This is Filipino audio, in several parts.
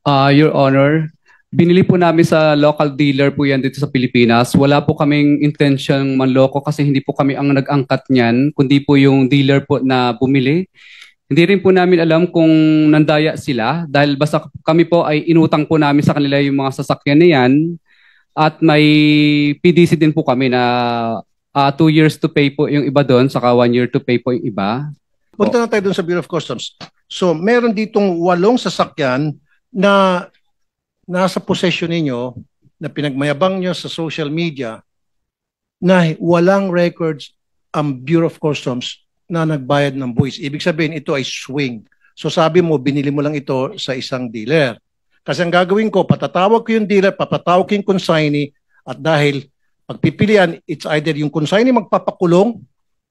Your Honor, binili po namin sa local dealer po yan dito sa Pilipinas. Wala po kaming intensyong manloko kasi hindi po kami ang nag-angkat niyan, kundi po yung dealer po na bumili. Hindi rin po namin alam kung nandaya sila dahil basta kami po ay inutang po namin sa kanila yung mga sasakyan na yan at may PDC din po kami na 2 years to pay po yung iba doon saka 1 year to pay po yung iba. Punta na tayo dun sa Bureau of Customs. So, meron ditong 8 sasakyan na nasa possession ninyo, na pinagmayabang nyo sa social media, na walang records ang Bureau of Customs na nagbayad ng buwis. Ibig sabihin, ito ay swing. So sabi mo, binili mo lang ito sa isang dealer. Kasi ang gagawin ko, patatawag ko yung dealer, papatawag ko yung consignee, at dahil pagpipilian, it's either yung consignee magpapakulong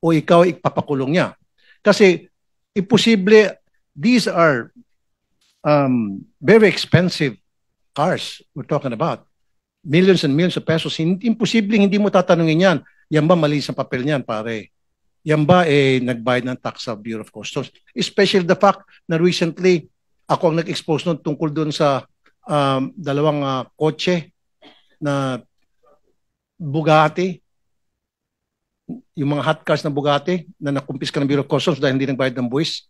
o ikaw ipapakulong niya. Kasi imposible, these are very expensive cars we're talking about. Millions and millions of pesos. Imposible hindi mo tatanungin yan. Yan ba mali sa papel niyan, pare? Yan ba nagbayad ng tax sa Bureau of Customs? Especially the fact na recently, ako ang nag-expose nun tungkol dun sa dalawang kotse na Bugatti, yung mga hot cars na Bugatti na nakumpiska ng Bureau of Customs dahil hindi nagbayad ng buwis.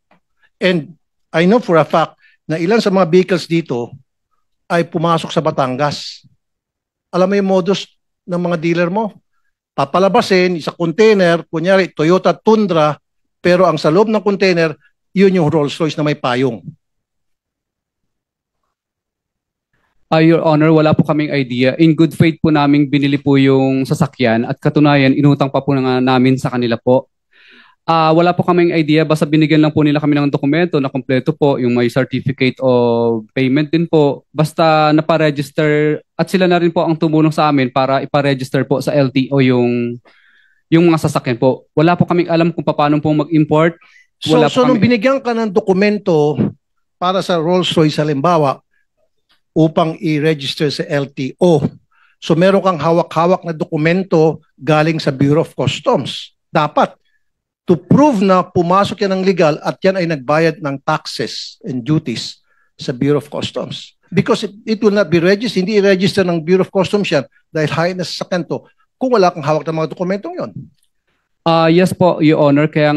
And I know for a fact na ilan sa mga vehicles dito ay pumasok sa Batangas. Alam mo yung modus ng mga dealer mo? Papalabasin sa container, kunyari Toyota Tundra, pero ang sa loob ng container, yun yung Rolls Royce na may payong. Your Honor, wala po kaming idea. In good faith po namin binili po yung sasakyan at katunayan, inutang pa po namin sa kanila po. Wala po kaming idea, basta binigyan lang po nila kami ng dokumento na kompleto po, yung may certificate of payment din po. Basta naparegister at sila na rin po ang tumulong sa amin para iparegister po sa LTO yung mga sasakyan po. Wala po kaming alam kung paano po mag-import. So nung binigyan ka ng dokumento para sa Rolls Royce halimbawa upang i-register sa LTO, so meron kang hawak-hawak na dokumento galing sa Bureau of Customs. Dapat to prove na pumasok yan ng legal at yan ay nagbayad ng taxes and duties sa Bureau of Customs. Because it will not be registered, hindi i-register ng Bureau of Customs yan dahil high na sasakyan to kung wala kang hawak ng mga dokumentong yon. Yes po, Your Honor, kaya